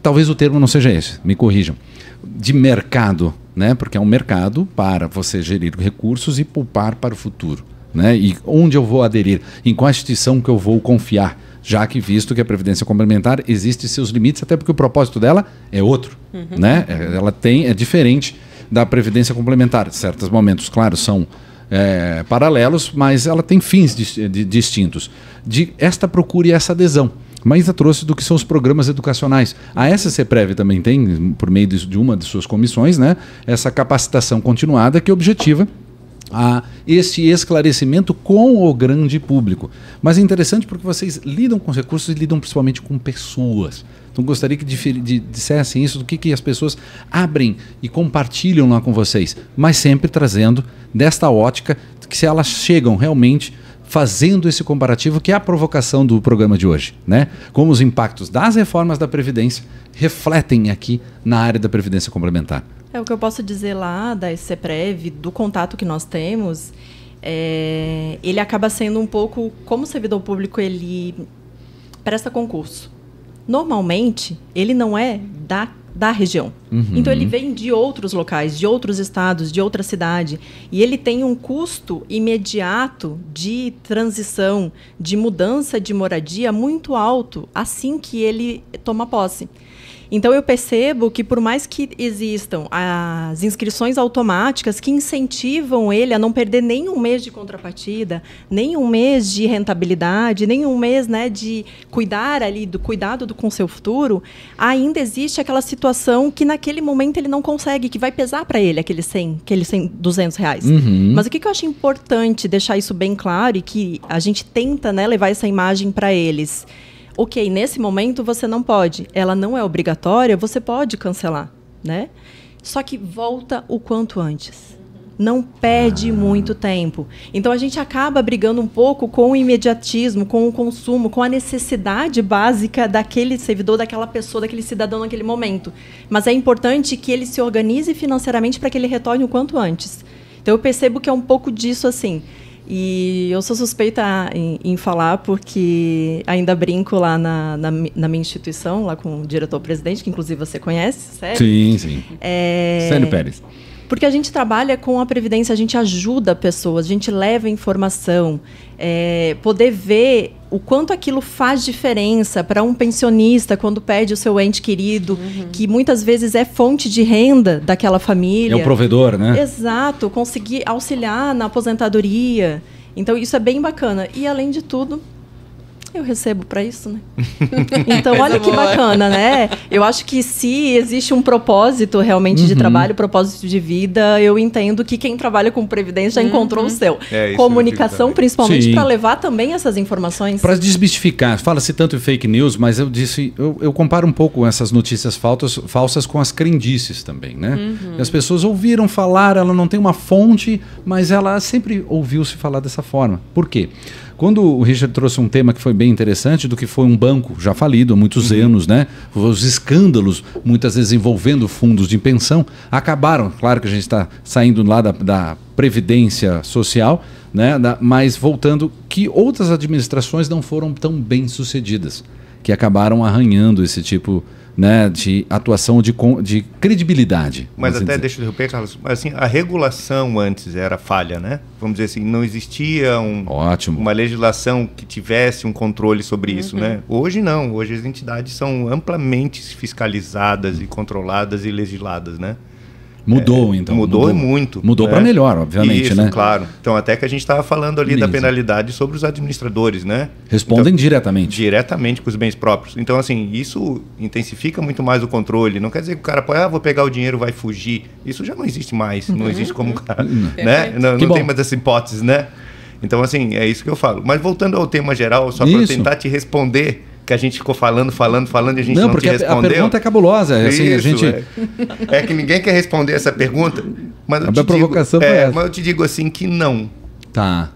Talvez o termo não seja esse, me corrijam. De mercado, né? Porque é um mercado para você gerir recursos e poupar para o futuro, né? E onde eu vou aderir, em qual instituição que eu vou confiar, já que visto que a Previdência Complementar existe seus limites, até porque o propósito dela é outro, né? Ela é diferente da Previdência Complementar. Certos momentos, claro, são paralelos, mas ela tem fins distintos. De esta procura e essa adesão. Mas trouxe do que são os programas educacionais. A SCPrev também tem, por meio de uma de suas comissões, né, essa capacitação continuada que objetiva este esclarecimento com o grande público. Mas é interessante porque vocês lidam com os recursos e lidam principalmente com pessoas. Então gostaria que dissessem isso, do que as pessoas abrem e compartilham lá com vocês, mas sempre trazendo desta ótica que se elas chegam realmente fazendo esse comparativo, que é a provocação do programa de hoje, né? Como os impactos das reformas da Previdência refletem aqui na área da Previdência Complementar. O que eu posso dizer lá da SCPREV, do contato que nós temos, ele acaba sendo um pouco, como o servidor público ele presta concurso. Normalmente, ele não é da região. Então, ele vem de outros locais, de outros estados, de outra cidade. E ele tem um custo imediato de transição, de mudança de moradia muito alto assim que ele toma posse. Então, eu percebo que, por mais que existam as inscrições automáticas que incentivam ele a não perder nem um mês de contrapartida, nem um mês de rentabilidade, nem um mês, né, de cuidar ali, do cuidado com o seu futuro, ainda existe aquela situação que, naquele momento, ele não consegue, que vai pesar para ele aqueles 100, R$200. Mas o que eu acho importante deixar isso bem claro e que a gente tenta, né, levar essa imagem para eles. Ok, nesse momento você não pode, ela não é obrigatória, você pode cancelar, né? Só que volta o quanto antes. Não perde muito tempo. Então, a gente acaba brigando um pouco com o imediatismo, com o consumo, com a necessidade básica daquele servidor, daquela pessoa, daquele cidadão naquele momento. Mas é importante que ele se organize financeiramente para que ele retorne o quanto antes. Então, eu percebo que é um pouco disso, assim. E eu sou suspeita em falar porque ainda brinco lá na minha instituição, lá com o diretor-presidente, que inclusive você conhece, Célio? Sim. Célio Pérez. Porque a gente trabalha com a Previdência, a gente ajuda pessoas, a gente leva informação, poder ver o quanto aquilo faz diferença para um pensionista quando perde o seu ente querido, que muitas vezes é fonte de renda daquela família. É um provedor, né? Exato, conseguir auxiliar na aposentadoria. Então, isso é bem bacana. E, além de tudo, eu recebo para isso, né? Então, olha que bacana, né? Eu acho que se existe um propósito realmente de trabalho, propósito de vida, eu entendo que quem trabalha com Previdência já encontrou o seu. Comunicação, principalmente, para levar também essas informações. Para desmistificar, fala-se tanto em fake news, mas eu comparo um pouco essas notícias falsas com as crendices também, né? As pessoas ouviram falar, ela não tem uma fonte, mas ela sempre ouviu-se falar dessa forma. Por quê? Quando o Richard trouxe um tema que foi bem interessante, do que foi um banco já falido há muitos anos, né? Os escândalos, muitas vezes envolvendo fundos de pensão, acabaram. Claro que a gente está saindo lá da Previdência Social, né? Mas voltando, que outras administrações não foram tão bem sucedidas, que acabaram arranhando esse tipo, né, de atuação de credibilidade. Mas até, deixa eu interromper, Carlos, assim, a regulação antes era falha, né? Vamos dizer assim, não existia uma legislação que tivesse um controle sobre isso, né? Hoje não, hoje as entidades são amplamente fiscalizadas e controladas e legisladas, né? Mudou, então. Mudou muito. Mudou, né? Para melhor, obviamente, isso, né? Claro. Então, até que a gente estava falando ali da penalidade sobre os administradores, né? Respondem então, diretamente. Diretamente com os bens próprios. Então, assim, isso intensifica muito mais o controle. Não quer dizer que o cara pode, vou pegar o dinheiro, vai fugir. Isso já não existe mais. Não existe como... né? Não tem mais essa hipótese, né? Então, assim, é isso que eu falo. Mas voltando ao tema geral, só para tentar te responder... que a gente ficou falando e a gente não te respondeu. A pergunta é cabulosa. Assim, a gente... é que ninguém quer responder essa pergunta. Mas eu provocação mas eu te digo assim que não. Tá.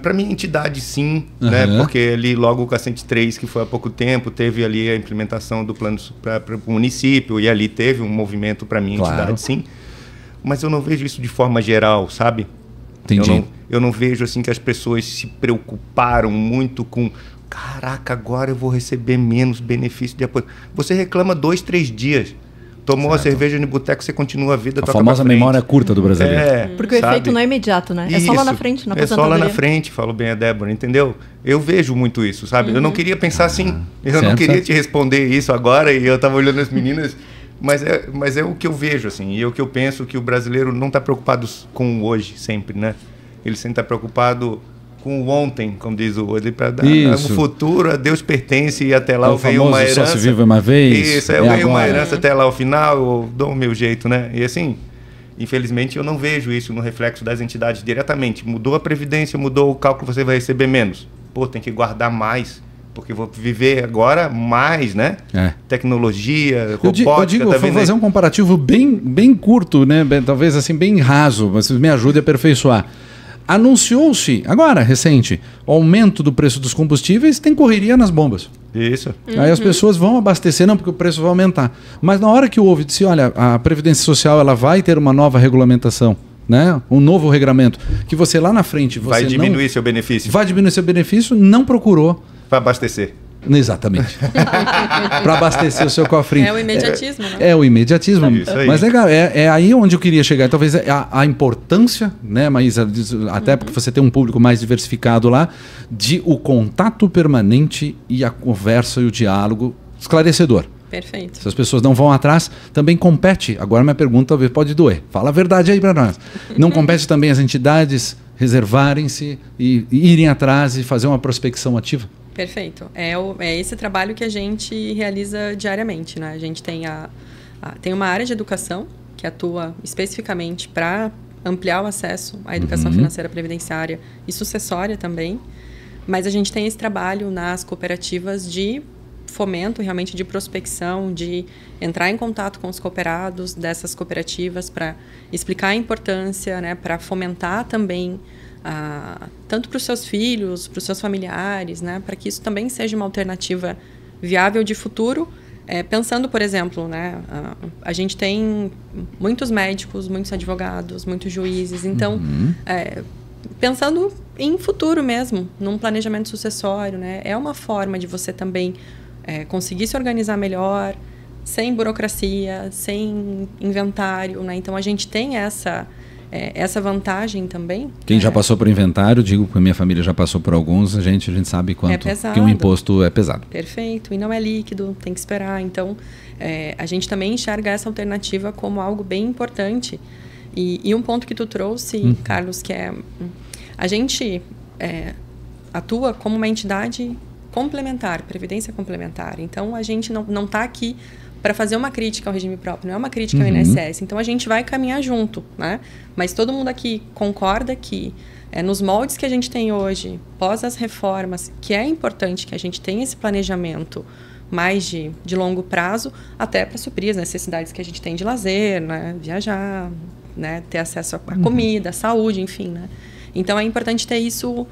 Para minha entidade, sim. Né? Porque ali logo com a 103, que foi há pouco tempo, teve ali a implementação do plano para o município e ali teve um movimento para minha entidade, sim. Mas eu não vejo isso de forma geral, sabe? Entendi. Eu não vejo assim que as pessoas se preocuparam muito com caraca, agora eu vou receber menos benefício de apoio. Você reclama 2, 3 dias. Tomou a cerveja no boteco, você continua a vida. A famosa memória curta do brasileiro. Porque o efeito não é imediato, né? É só lá na frente, na aposentadoria. É só lá na frente, falou bem a Débora, entendeu? Eu vejo muito isso, sabe? Eu não queria pensar assim. Eu não queria te responder isso agora e eu estava olhando as meninas... Mas é o que eu vejo, assim, e é o que eu penso, que o brasileiro não está preocupado com o hoje, sempre, né? Ele sempre está preocupado com o ontem, como diz o outro, para dar o futuro, a Deus pertence e até lá eu ganho uma herança. Só se vive uma vez. Isso, eu ganho uma herança até lá ao final, eu dou o meu jeito, né? E assim, Infelizmente, eu não vejo isso no reflexo das entidades diretamente. Mudou a previdência, mudou o cálculo, você vai receber menos. Pô, tem que guardar mais, porque vou viver agora mais, né? Tecnologia, robótica... vou fazer um comparativo bem curto, né? Talvez assim, bem raso, mas me ajude a aperfeiçoar. Anunciou-se, agora, recente, o aumento do preço dos combustíveis, tem correria nas bombas. Isso. Aí as pessoas vão abastecer, não, porque o preço vai aumentar. Mas na hora que houve, disse, olha, a Previdência Social ela vai ter uma nova regulamentação, né? Um novo regramento, que você lá na frente... Você vai diminuir seu benefício. Vai diminuir seu benefício, não procurou... Para abastecer. Exatamente. Para abastecer o seu cofrinho. É o imediatismo, né? É o imediatismo. Isso aí. Mas legal, é aí onde eu queria chegar. Talvez a importância, né, Maísa, até porque você tem um público mais diversificado lá, de o contato permanente e a conversa e o diálogo esclarecedor. Perfeito. Se as pessoas não vão atrás, também compete. Agora minha pergunta talvez pode doer. Fala a verdade aí para nós. Não compete também as entidades reservarem-se e irem atrás e fazer uma prospecção ativa? Perfeito. É esse trabalho que a gente realiza diariamente, né? A gente tem, tem uma área de educação que atua especificamente para ampliar o acesso à educação financeira previdenciária e sucessória também, mas a gente tem esse trabalho nas cooperativas de fomento realmente de prospecção, de entrar em contato com os cooperados dessas cooperativas para explicar a importância, né, para fomentar também tanto para os seus filhos, para os seus familiares, né, para que isso também seja uma alternativa viável de futuro. Pensando, por exemplo, né, a gente tem muitos médicos, muitos advogados, muitos juízes, então, pensando em futuro mesmo, num planejamento sucessório, né, é uma forma de você também conseguir se organizar melhor, sem burocracia, sem inventário, né, então a gente tem essa vantagem também. Quem já passou por inventário, digo que a minha família já passou por alguns, a gente sabe quanto que um imposto é pesado. Perfeito, e não é líquido, tem que esperar. Então, a gente também enxerga essa alternativa como algo bem importante. E um ponto que tu trouxe, Carlos, que a gente atua como uma entidade complementar, previdência complementar. Então, a gente não está aqui para fazer uma crítica ao regime próprio, não é uma crítica ao INSS. Então, a gente vai caminhar junto, né? Mas todo mundo aqui concorda que, nos moldes que a gente tem hoje, pós as reformas, que é importante que a gente tenha esse planejamento mais de longo prazo, até para suprir as necessidades que a gente tem de lazer, né? Viajar, né? Ter acesso à comida, à saúde, enfim, né? Então, é importante ter isso,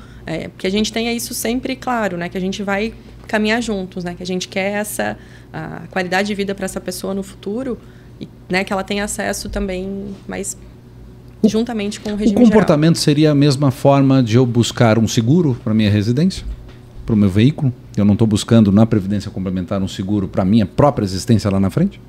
que a gente tenha isso sempre claro, né? Que a gente vai caminhar juntos, né? Que a gente quer a qualidade de vida para essa pessoa no futuro, e, né, que ela tenha acesso também, mas juntamente com o regime geral. O comportamento seria a mesma forma de eu buscar um seguro para minha residência, para o meu veículo? Eu não estou buscando na Previdência Complementar um seguro para a minha própria existência lá na frente?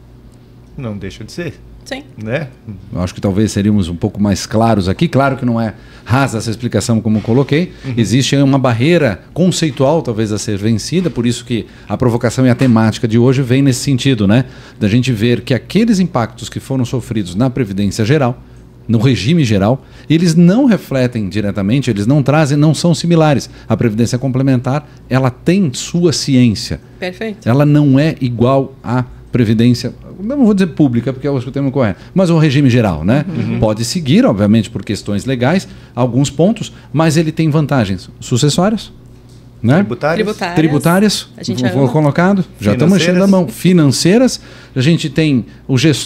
Não deixa de ser. Sim. Né? Eu acho que talvez seríamos um pouco mais claros aqui. Claro que não é rasa essa explicação como eu coloquei. Existe uma barreira conceitual talvez a ser vencida, por isso que a provocação e a temática de hoje vem nesse sentido, né? Da gente ver que aqueles impactos que foram sofridos na Previdência Geral, no regime geral, eles não refletem diretamente, eles não trazem, não são similares. A Previdência Complementar, ela tem sua ciência. Perfeito. Ela não é igual à Previdência, não vou dizer pública, porque eu acho que o termo é correto, mas o regime geral, né? Pode seguir, obviamente, por questões legais, alguns pontos, mas ele tem vantagens sucessórias, né? Tributárias, vou colocado, já estamos enchendo a mão. Financeiras, a gente tem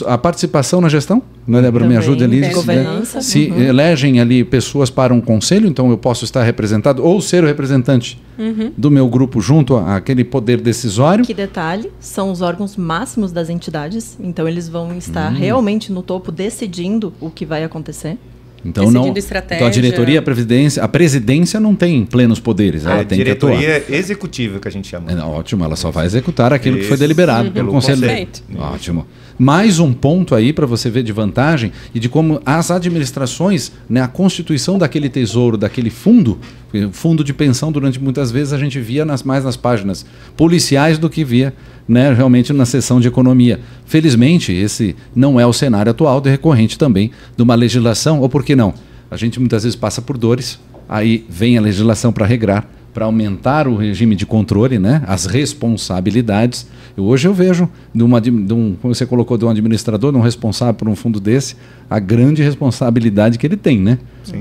a participação na gestão, né, Débora? Me ajuda ali. Governança. Se elegem ali pessoas para um conselho, então eu posso estar representado ou ser o representante do meu grupo junto àquele poder decisório. Que detalhe, são os órgãos máximos das entidades, então eles vão estar realmente no topo decidindo o que vai acontecer. Então, então a diretoria, a presidência não tem plenos poderes. Ela tem diretoria executiva que a gente chama. Ótimo, ela só vai executar aquilo que foi deliberado pelo Conselho. Ótimo. Mais um ponto aí para você ver de vantagem e de como as administrações, né, a constituição daquele tesouro, daquele fundo de pensão, durante muitas vezes a gente via mais nas páginas policiais do que via, né, realmente na seção de economia. Felizmente, esse não é o cenário atual, decorrente também de uma legislação, ou por que não? A gente muitas vezes passa por dores, aí vem a legislação para regrar, para aumentar o regime de controle, né? As responsabilidades. Hoje eu vejo, como você colocou, de um administrador, de um responsável por um fundo desse, a grande responsabilidade que ele tem, né?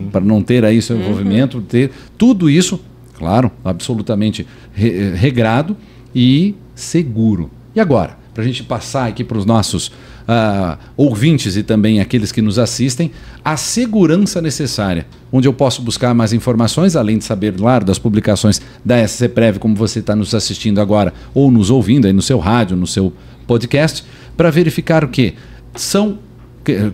Para não ter aí seu envolvimento, ter tudo isso, claro, absolutamente regrado e seguro. E agora, para a gente passar aqui para os nossos ouvintes e também aqueles que nos assistem, a segurança necessária, onde eu posso buscar mais informações, além de saber, claro, das publicações da SCPrev, como você está nos assistindo agora, ou nos ouvindo aí no seu rádio, no seu podcast, para verificar o que são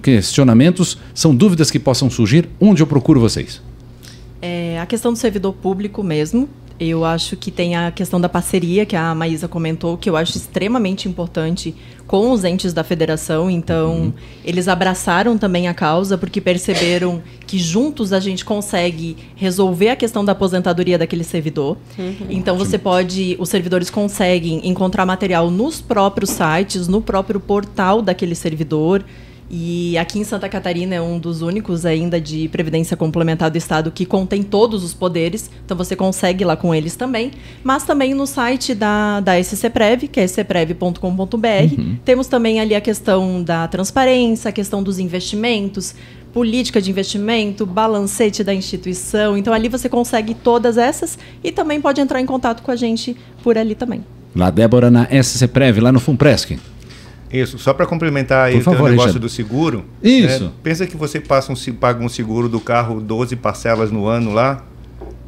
questionamentos, são dúvidas que possam surgir, onde eu procuro vocês? A questão do servidor público mesmo. Eu acho que tem a questão da parceria, que a Maísa comentou, que eu acho extremamente importante com os entes da federação. Então, eles abraçaram também a causa, porque perceberam que juntos a gente consegue resolver a questão da aposentadoria daquele servidor. Então, os servidores conseguem encontrar material nos próprios sites, no próprio portal daquele servidor. E aqui em Santa Catarina é um dos únicos ainda de previdência complementar do estado que contém todos os poderes, então você consegue ir lá com eles também, mas também no site da SCPrev, que é scprev.com.br, temos também ali a questão da transparência, a questão dos investimentos, política de investimento, balancete da instituição, então ali você consegue todas essas e também pode entrar em contato com a gente por ali também. Lá, Débora, na SCPrev, lá no FUNPRESC. Isso, só para complementar aí o negócio Richard. Do seguro. Isso. Né? Pensa que você paga um seguro do carro 12 parcelas no ano lá,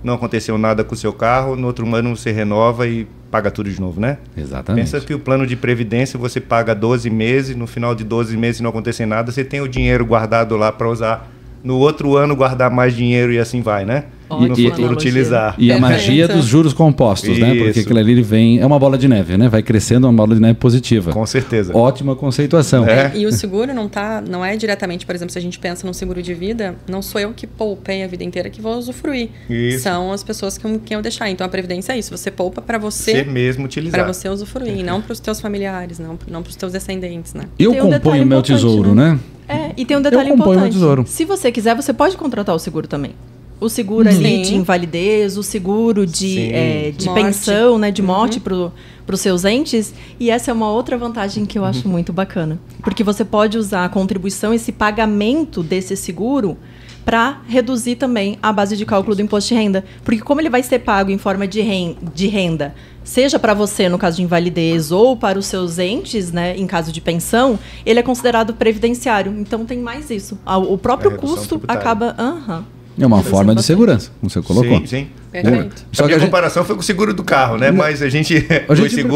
não aconteceu nada com o seu carro, no outro ano você renova e paga tudo de novo, né? Exatamente. Pensa que o plano de previdência você paga 12 meses, no final de 12 meses não acontecer nada, você tem o dinheiro guardado lá para usar no outro ano, guardar mais dinheiro e assim vai, né? No futuro utilizar. E a magia dos juros compostos, né? Porque aquilo ali vem, é uma bola de neve, né? Vai crescendo, uma bola de neve positiva. Com certeza. Ótima conceituação. E o seguro não é diretamente, por exemplo, se a gente pensa num seguro de vida, não sou eu que poupei a vida inteira que vou usufruir. Isso. São as pessoas que eu deixar. Então a previdência é isso, você poupa para você mesmo utilizar. Para você usufruir, não para os teus familiares, não para os teus descendentes, né? Eu componho o meu tesouro, né? E tem um detalhe importante. Se você quiser, você pode contratar o seguro também. O seguro ali de invalidez, o seguro de pensão, né, de morte para os seus entes. E essa é uma outra vantagem que eu acho muito bacana. Porque você pode usar a contribuição, esse pagamento desse seguro, para reduzir também a base de cálculo do imposto de renda. Porque como ele vai ser pago em forma de renda, seja para você no caso de invalidez ou para os seus entes, né, em caso de pensão, ele é considerado previdenciário. Então tem mais isso. O próprio custo acaba... É uma forma de segurança, como você colocou. Sim. Perfeito. Só que a comparação foi com o seguro do carro, né? Mas a gente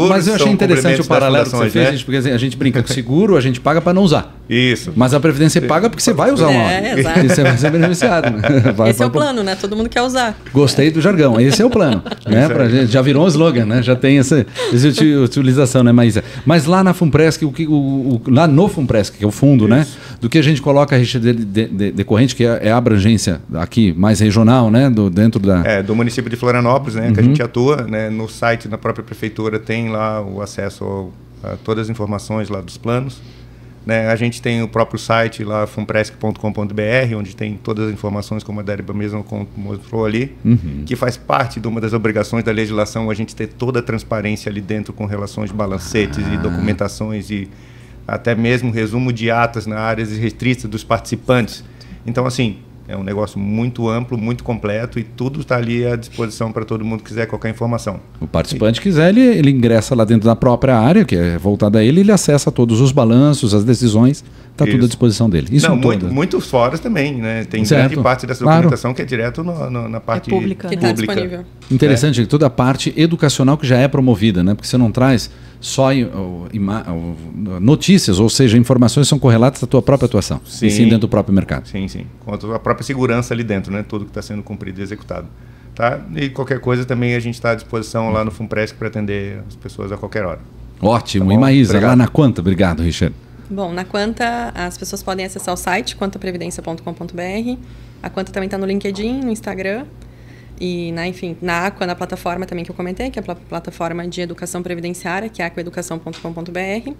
mas eu achei interessante o paralelo que você fez, porque a gente brinca com seguro, a gente paga para não usar. Isso. Mas a previdência você paga porque você vai usar uma hora. Exato. E você vai ser beneficiado. Né? Esse é o plano, né? Todo mundo quer usar. Gostei do jargão. Esse é o plano. Né? Já virou um slogan, né? Já tem essa utilização, né, Maísa? Mas lá na FUNPRESC, lá no FUNPRESC, que é o fundo, né? Do que a gente coloca a rixa decorrente, que é a abrangência aqui mais regional, né? Dentro da... do município de Florianópolis, né? Que a gente atua, né? No site da própria prefeitura tem lá o acesso a todas as informações lá dos planos. Né? A gente tem o próprio site lá, funpresc.com.br, onde tem todas as informações, como a Débora mesmo mostrou ali, que faz parte de uma das obrigações da legislação, a gente ter toda a transparência ali dentro com relações de balancetes e documentações e até mesmo resumo de atas na áreas restritas dos participantes. Então, assim, é um negócio muito amplo, muito completo e tudo está ali à disposição para todo mundo que quiser qualquer informação. O participante quiser, ele ingressa lá dentro da própria área, que é voltada a ele, ele acessa todos os balanços, as decisões, está tudo à disposição dele. Isso muitos fóruns também, né? Tem grande parte dessa documentação que é direto na parte pública. Que está disponível. Interessante, toda a parte educacional que já é promovida, né? Porque você não traz só notícias, ou seja, informações são correlatas à tua própria atuação, e sim dentro do próprio mercado. Sim. Quanto à própria segurança ali dentro, né? Tudo que está sendo cumprido e executado. Tá? E qualquer coisa também a gente está à disposição lá no FUNPRESC para atender as pessoas a qualquer hora. Ótimo. Tá bom? E Maísa, Obrigado. lá na Quanta? Obrigado, Richard. Bom, na Quanta, as pessoas podem acessar o site quantaprevidencia.com.br. A Quanta também está no LinkedIn, no Instagram. E, na Aqua, na plataforma também que eu comentei, que é a plataforma de educação previdenciária, que é aquaeducação.com.br.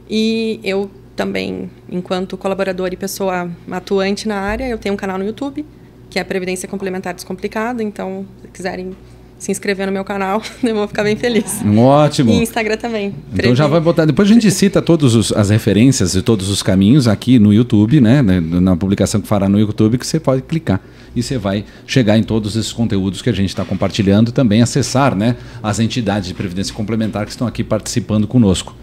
E eu também, enquanto colaboradora e pessoa atuante na área, eu tenho um canal no YouTube, que é a Previdência Complementar Descomplicada. Então, se quiserem se inscrever no meu canal, eu vou ficar bem feliz. Ótimo. E Instagram também. Então já vai botar. Depois a gente cita todas as referências e todos os caminhos aqui no YouTube, né? Na publicação que fará no YouTube, que você pode clicar e você vai chegar em todos esses conteúdos que a gente está compartilhando, também acessar, né, as entidades de previdência complementar que estão aqui participando conosco.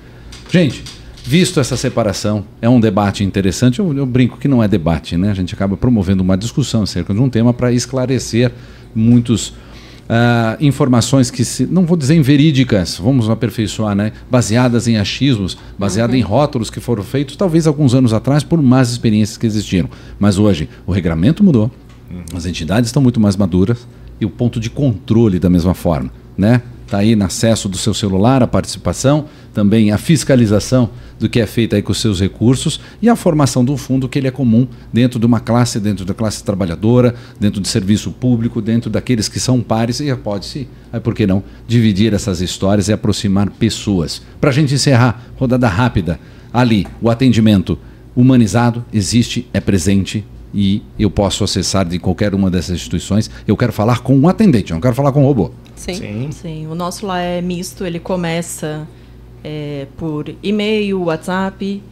Gente, visto essa separação, é um debate interessante. Eu brinco que não é debate, né? A gente acaba promovendo uma discussão acerca de um tema para esclarecer muitos informações que, não vou dizer inverídicas, vamos aperfeiçoar, né? Baseadas em achismos, baseadas em rótulos que foram feitos talvez alguns anos atrás por más experiências que existiram. Mas hoje o regulamento mudou, as entidades estão muito mais maduras e o ponto de controle da mesma forma, né? Está aí no acesso do seu celular, a participação, também a fiscalização do que é feito aí com os seus recursos e a formação do fundo que ele é comum dentro de uma classe, dentro da classe trabalhadora, dentro do serviço público, dentro daqueles que são pares e pode-se, por que não, dividir essas histórias e aproximar pessoas. Para a gente encerrar, rodada rápida, ali, o atendimento humanizado existe, é presente e eu posso acessar de qualquer uma dessas instituições. Eu quero falar com um atendente, eu não quero falar com um robô. Sim, o nosso lá é misto, ele começa por e-mail, WhatsApp,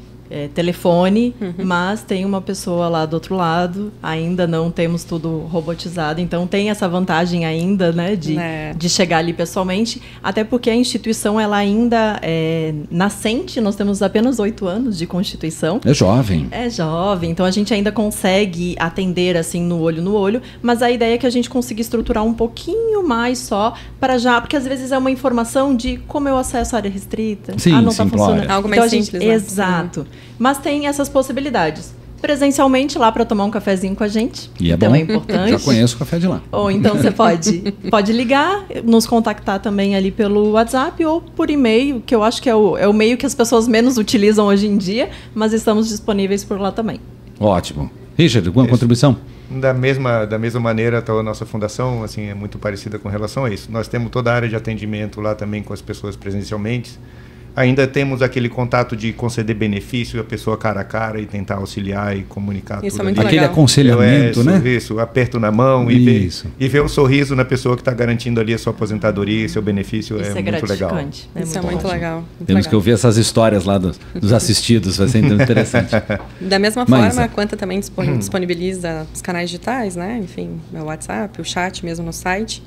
telefone, mas tem uma pessoa lá do outro lado, ainda não temos tudo robotizado, então tem essa vantagem ainda, né, de chegar ali pessoalmente, até porque a instituição ela ainda é nascente, nós temos apenas 8 anos de constituição. É jovem. É jovem, então a gente ainda consegue atender assim no olho, mas a ideia é que a gente consiga estruturar um pouquinho mais só para já, porque às vezes é uma informação de como eu acesso a área restrita, sim, não está funcionando. Algo mais simples, né? Exato. Mas tem essas possibilidades. Presencialmente lá para tomar um cafezinho com a gente. E é então bom. É importante. Já conheço o café de lá. Ou então você pode ligar, nos contactar também ali pelo WhatsApp ou por e-mail, que eu acho que é o meio que as pessoas menos utilizam hoje em dia, mas estamos disponíveis por lá também. Ótimo. Richard, alguma contribuição? Da mesma maneira, a nossa fundação assim, é muito parecida com relação a isso. Nós temos toda a área de atendimento lá também com as pessoas presencialmente. Ainda temos aquele contato de conceder benefício, a pessoa cara a cara e tentar auxiliar e comunicar isso tudo. É muito aquele legal. aconselhamento, né? Isso, aperto na mão e ver um sorriso na pessoa que está garantindo ali a sua aposentadoria e seu benefício. Isso é muito legal. Isso é muito legal. Temos que ouvir essas histórias lá dos assistidos, vai ser interessante. Da mesma forma, a Quanta também disponibiliza os canais digitais, né? Enfim, o WhatsApp, o chat mesmo no site.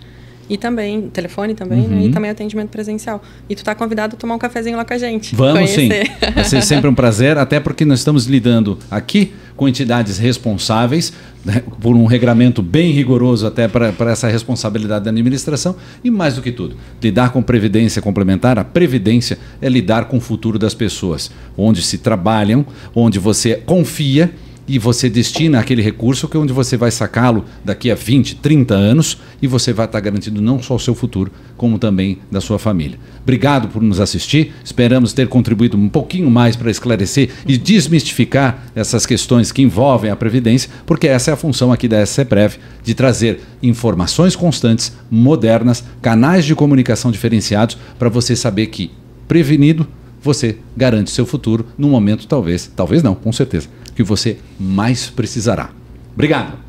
E também, telefone também, né? E também atendimento presencial. E tu está convidado a tomar um cafezinho lá com a gente. Vamos sim. Vai ser sempre um prazer, até porque nós estamos lidando aqui com entidades responsáveis, né, por um regramento bem rigoroso até para essa responsabilidade da administração. E mais do que tudo, lidar com previdência complementar. A previdência é lidar com o futuro das pessoas, onde se trabalham, onde você confia e você destina aquele recurso que é onde você vai sacá-lo daqui a 20, 30 anos e você vai estar garantindo não só o seu futuro, como também da sua família. Obrigado por nos assistir, esperamos ter contribuído um pouquinho mais para esclarecer e desmistificar essas questões que envolvem a Previdência, porque essa é a função aqui da SCPREV, de trazer informações constantes, modernas, canais de comunicação diferenciados para você saber que, prevenido, você garante seu futuro num momento talvez não, com certeza, que você mais precisará. Obrigado.